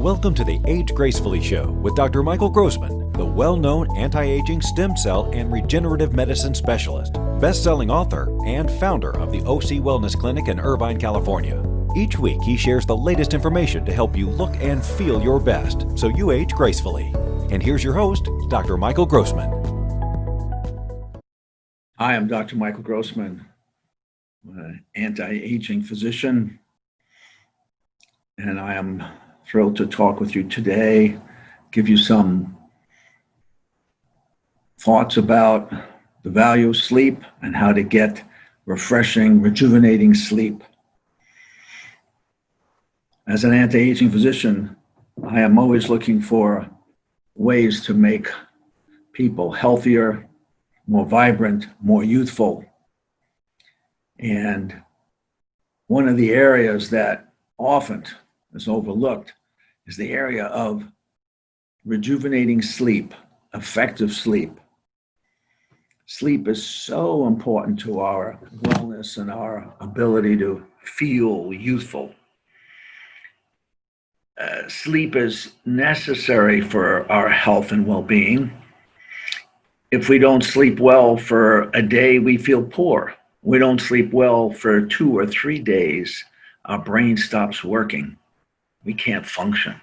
Welcome to the Age Gracefully Show with Dr. Michael Grossman, the well-known anti-aging stem cell and regenerative medicine specialist, best-selling author, and founder of the OC Wellness Clinic in Irvine, California. Each week, he shares the latest information to help you look and feel your best so you age gracefully. And here's your host, Dr. Michael Grossman. Hi, I'm Dr. Michael Grossman, an anti-aging physician, and I am thrilled to talk with you today, give you some thoughts about the value of sleep and how to get refreshing, rejuvenating sleep. As an anti-aging physician, I am always looking for ways to make people healthier, more vibrant, more youthful. And one of the areas that often is overlooked is the area of rejuvenating sleep, effective sleep. Sleep is so important to our wellness and our ability to feel youthful. Sleep is necessary for our health and well-being. If we don't sleep well for a day, we feel poor. We don't sleep well for 2 or 3 days, our brain stops working. We can't function.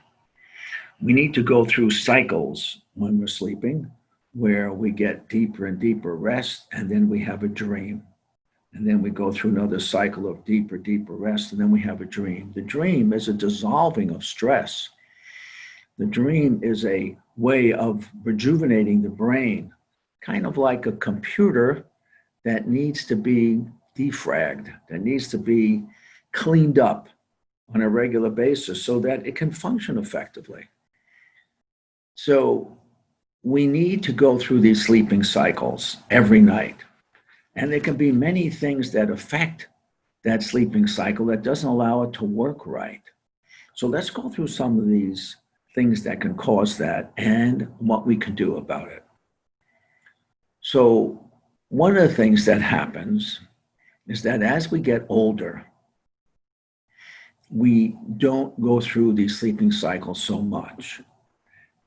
We need to go through cycles when we're sleeping where we get deeper and deeper rest, and then we have a dream. And then we go through another cycle of deeper, deeper rest, and then we have a dream. The dream is a dissolving of stress. The dream is a way of rejuvenating the brain, kind of like a computer that needs to be defragged, that needs to be cleaned up on a regular basis so that it can function effectively. So we need to go through these sleeping cycles every night. And there can be many things that affect that sleeping cycle that doesn't allow it to work right. So let's go through some of these things that can cause that and what we can do about it. So one of the things that happens is that as we get older, we don't go through these sleeping cycles so much.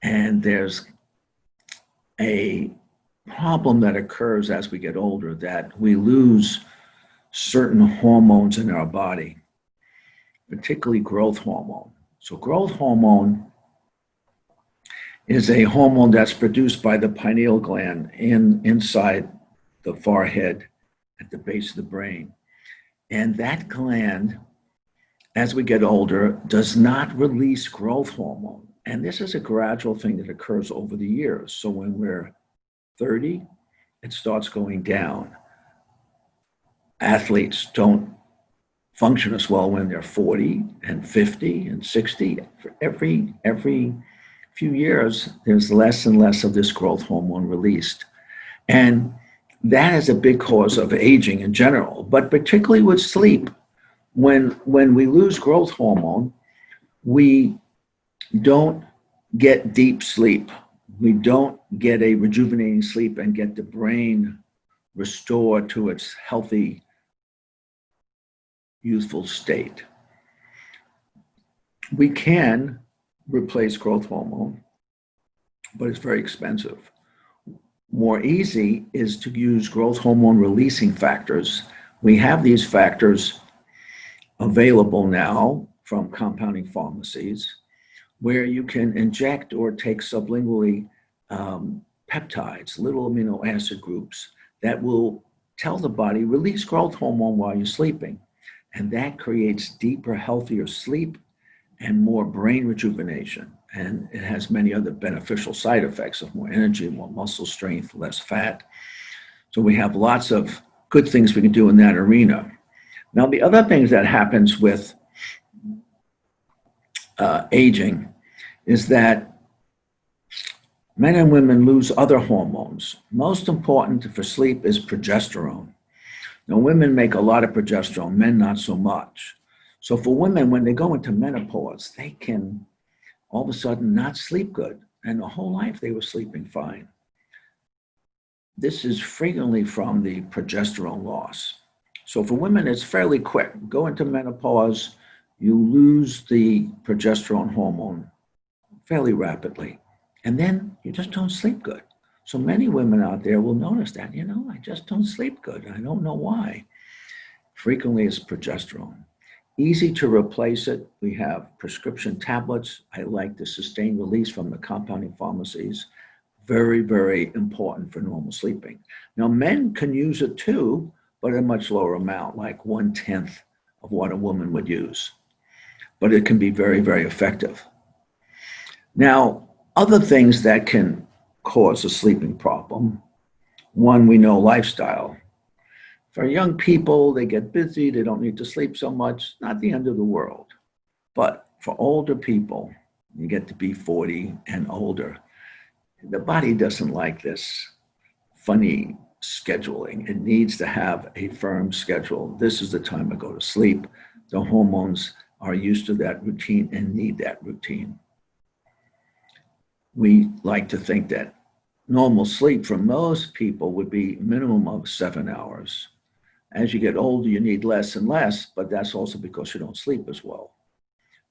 And there's a problem that occurs as we get older, that we lose certain hormones in our body, particularly growth hormone. So growth hormone is a hormone that's produced by the pineal gland inside the forehead at the base of the brain. And that gland, as we get older, does not release growth hormone. And this is a gradual thing that occurs over the years. So when we're 30, it starts going down. Athletes don't function as well when they're 40 and 50 and 60. For every few years, there's less and less of this growth hormone released. And that is a big cause of aging in general, but particularly with sleep. When we lose growth hormone, we don't get deep sleep. We don't get a rejuvenating sleep and get the brain restored to its healthy, youthful state. We can replace growth hormone, but it's very expensive. More easy is to use growth hormone releasing factors. We have these factors available now from compounding pharmacies, where you can inject or take sublingually peptides, little amino acid groups that will tell the body, release growth hormone while you're sleeping. And that creates deeper, healthier sleep and more brain rejuvenation. And it has many other beneficial side effects of more energy, more muscle strength, less fat. So we have lots of good things we can do in that arena. Now, the other things that happens with aging is that men and women lose other hormones. Most important for sleep is progesterone. Now, women make a lot of progesterone, men not so much. So for women, when they go into menopause, they can all of a sudden not sleep good. And the whole life they were sleeping fine. This is frequently from the progesterone loss. So for women, it's fairly quick. Go into menopause, you lose the progesterone hormone fairly rapidly. And then you just don't sleep good. So many women out there will notice that, I just don't sleep good. I don't know why. Frequently it's progesterone. Easy to replace it. We have prescription tablets. I like the sustained release from the compounding pharmacies. Very, very important for normal sleeping. Now, men can use it too, but at a much lower amount, like 1/10 of what a woman would use. But it can be very, very effective. Now, other things that can cause a sleeping problem. One, we know lifestyle. For young people, they get busy, they don't need to sleep so much, not the end of the world. But for older people, you get to be 40 and older, the body doesn't like this funny scheduling. It needs to have a firm schedule. This is the time to go to sleep. The hormones are used to that routine and need that routine. We like to think that normal sleep for most people would be minimum of 7 hours. As you get older, you need less and less, but that's also because you don't sleep as well.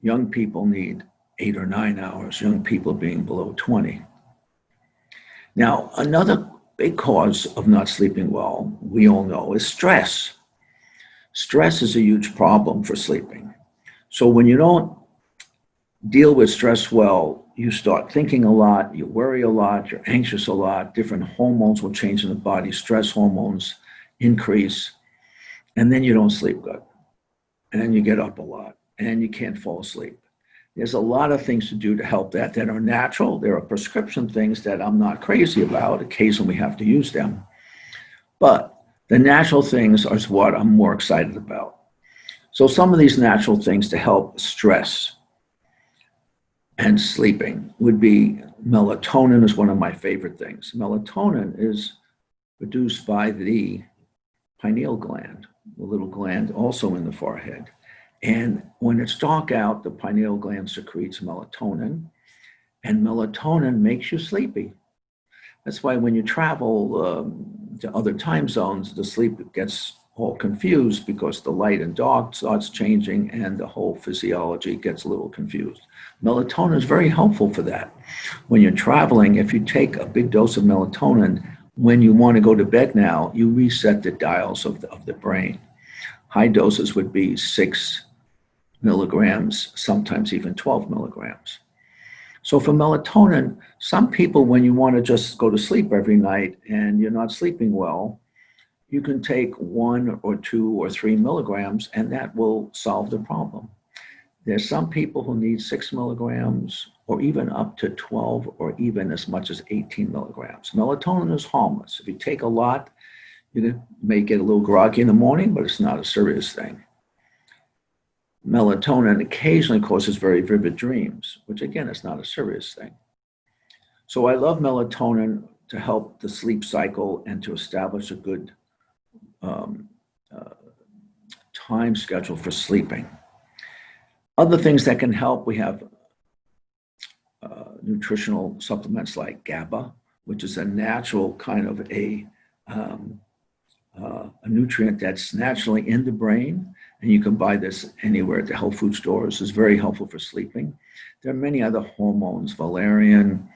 Young people need 8 or 9 hours, young people being below 20. Now, another big cause of not sleeping well, we all know, is stress. Stress is a huge problem for sleeping. So when you don't deal with stress well, you start thinking a lot, you worry a lot, you're anxious a lot, different hormones will change in the body, stress hormones increase, and then you don't sleep good. And you get up a lot, and you can't fall asleep. There's a lot of things to do to help that are natural. There are prescription things that I'm not crazy about. Occasionally we have to use them. But the natural things are what I'm more excited about. So some of these natural things to help stress and sleeping would be melatonin is one of my favorite things. Melatonin is produced by the pineal gland, the little gland also in the forehead. And when it's dark out, the pineal gland secretes melatonin, and melatonin makes you sleepy. That's why when you travel to other time zones, the sleep gets all confused because the light and dark starts changing and the whole physiology gets a little confused. Melatonin is very helpful for that. When you're traveling, if you take a big dose of melatonin, when you want to go to bed now, you reset the dials of the brain. High doses would be 6 milligrams, sometimes even 12 milligrams. So for melatonin, some people, when you want to just go to sleep every night and you're not sleeping well, you can take 1 or 2 or 3 milligrams and that will solve the problem. There's some people who need 6 milligrams or even up to 12 or even as much as 18 milligrams. Melatonin is harmless. If you take a lot, you may get a little groggy in the morning, but it's not a serious thing. Melatonin occasionally causes very vivid dreams, which again is not a serious thing. So I love melatonin to help the sleep cycle and to establish a good time schedule for sleeping. Other things that can help, we have nutritional supplements like GABA, which is a natural kind of a nutrient that's naturally in the brain, and you can buy this anywhere at the health food stores. It's very helpful for sleeping. There are many other hormones, valerian,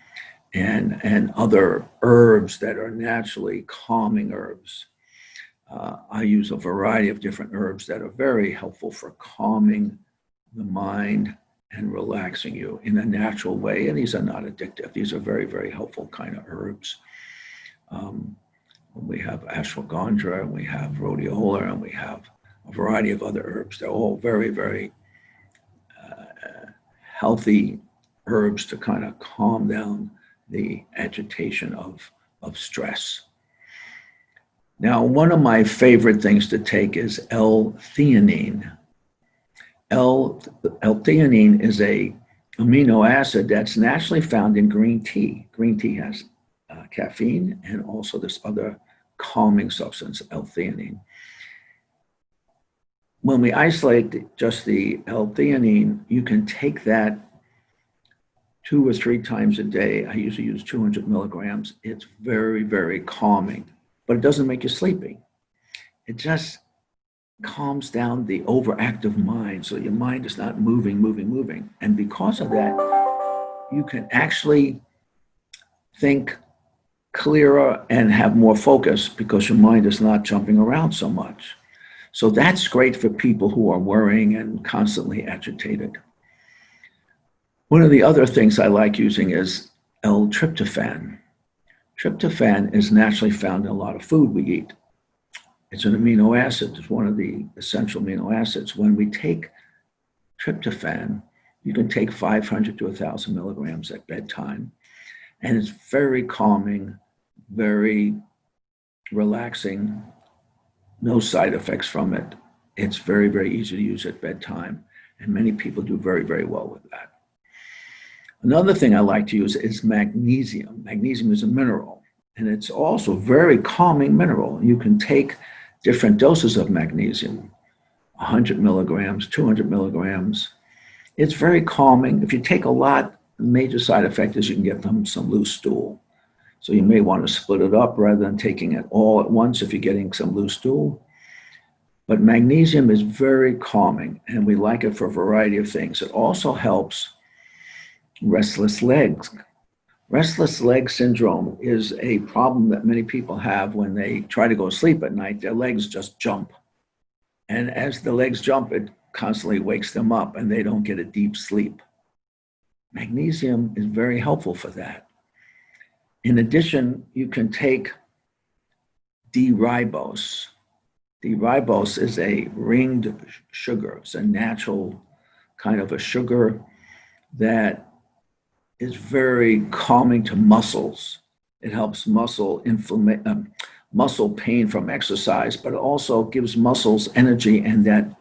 and other herbs that are naturally calming herbs. I use a variety of different herbs that are very helpful for calming the mind and relaxing you in a natural way. And these are not addictive. These are very, very helpful kind of herbs. We have ashwagandha, and we have rhodiola, and we have a variety of other herbs. They're all very, very healthy herbs to kind of calm down the agitation of stress. Now, one of my favorite things to take is Ltheanine. Ltheanine is a amino acid that's naturally found in green tea. Green tea has caffeine and also this other calming substance, Ltheanine. When we isolate just the Ltheanine, you can take that 2 or 3 times a day. I usually use 200 milligrams. It's very, very calming, but it doesn't make you sleepy. It just calms down the overactive mind, so your mind is not moving. And because of that, you can actually think clearer and have more focus because your mind is not jumping around so much. So that's great for people who are worrying and constantly agitated. One of the other things I like using is L-tryptophan. Tryptophan is naturally found in a lot of food we eat. It's an amino acid. It's one of the essential amino acids. When we take tryptophan, you can take 500 to 1,000 milligrams at bedtime. And it's very calming, very relaxing, no side effects from it. It's very, very easy to use at bedtime. And many people do very, very well with that. Another thing I like to use is magnesium. Magnesium is a mineral, and it's also a very calming mineral. You can take different doses of magnesium, 100 milligrams, 200 milligrams. It's very calming. If you take a lot, the major side effect is you can get some loose stool. So you may want to split it up rather than taking it all at once if you're getting some loose stool. But magnesium is very calming, and we like it for a variety of things. It also helps restless legs. Restless leg syndrome is a problem that many people have when they try to go to sleep at night. Their legs just jump. And as the legs jump, it constantly wakes them up and they don't get a deep sleep. Magnesium is very helpful for that. In addition, you can take D-ribose. D-ribose is a ringed sugar. It's a natural kind of a sugar that is very calming to muscles. It helps muscle pain from exercise, but it also gives muscles energy, and that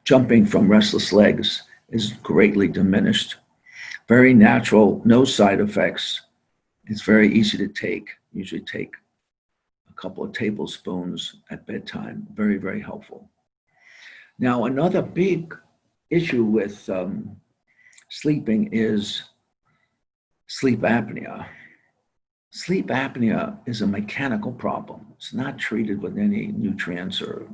jumping from restless legs is greatly diminished. Very natural, no side effects. It's very easy to take. Usually take a couple of tablespoons at bedtime. Very, very helpful. Now, another big issue with sleeping is sleep apnea. Sleep apnea is a mechanical problem. It's not treated with any nutrients or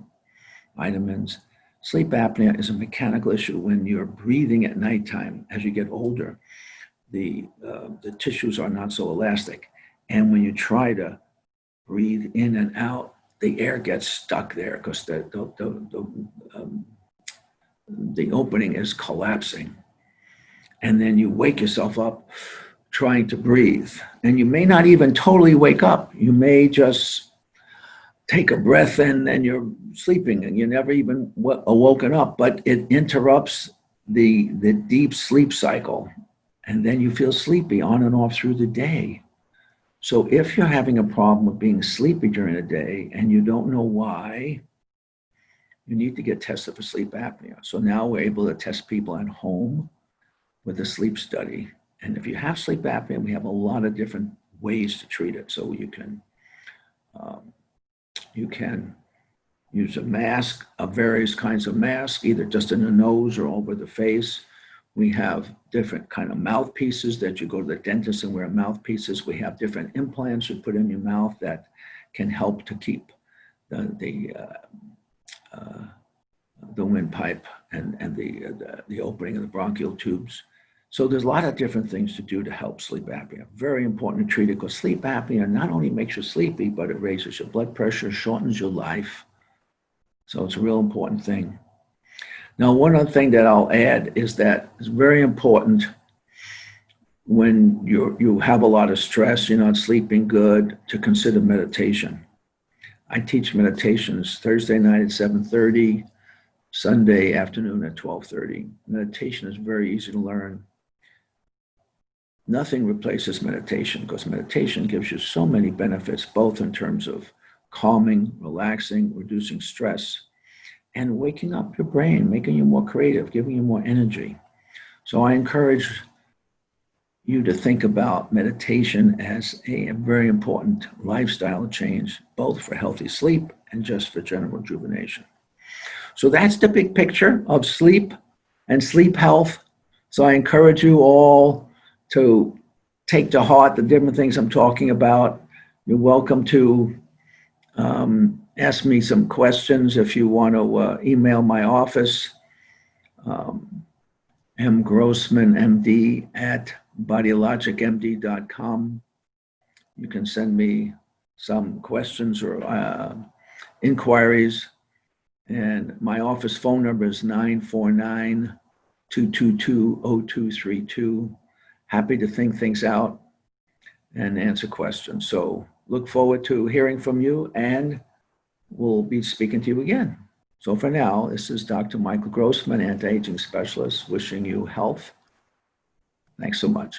vitamins. Sleep apnea is a mechanical issue. When you're breathing at nighttime, as you get older, the tissues are not so elastic. And when you try to breathe in and out, the air gets stuck there because the opening is collapsing. And then you wake yourself up trying to breathe. And you may not even totally wake up. You may just take a breath in and you're sleeping and you never even woken up, but it interrupts the deep sleep cycle. And then you feel sleepy on and off through the day. So if you're having a problem with being sleepy during the day and you don't know why, you need to get tested for sleep apnea. So now we're able to test people at home with a sleep study. And if you have sleep apnea, we have a lot of different ways to treat it. So you can use a mask, of various kinds of masks, either just in the nose or over the face. We have different kind of mouthpieces that you go to the dentist and wear mouthpieces. We have different implants you put in your mouth that can help to keep the windpipe and the opening of the bronchial tubes. So there's a lot of different things to do to help sleep apnea. Very important to treat it because sleep apnea not only makes you sleepy, but it raises your blood pressure, shortens your life. So it's a real important thing. Now, one other thing that I'll add is that it's very important when you have a lot of stress, you're not sleeping good, to consider meditation. I teach meditations Thursday night at 7:30, Sunday afternoon at 12:30. Meditation is very easy to learn. Nothing replaces meditation because meditation gives you so many benefits, both in terms of calming, relaxing, reducing stress, and waking up your brain, making you more creative, giving you more energy. So I encourage you to think about meditation as a very important lifestyle change, both for healthy sleep and just for general rejuvenation. So that's the big picture of sleep and sleep health. So I encourage you all to take to heart the different things I'm talking about. You're welcome to ask me some questions if you want to email my office, mgrossmanmd bodylogicmd.com. You can send me some questions or inquiries. And my office phone number is 949-222-0232. Happy to think things out and answer questions. So look forward to hearing from you, and we'll be speaking to you again. So for now, this is Dr. Michael Grossman, anti-aging specialist, wishing you health. Thanks so much.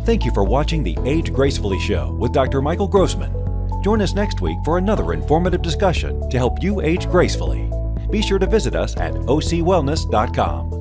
Thank you for watching the Age Gracefully Show with Dr. Michael Grossman. Join us next week for another informative discussion to help you age gracefully. Be sure to visit us at ocwellness.com.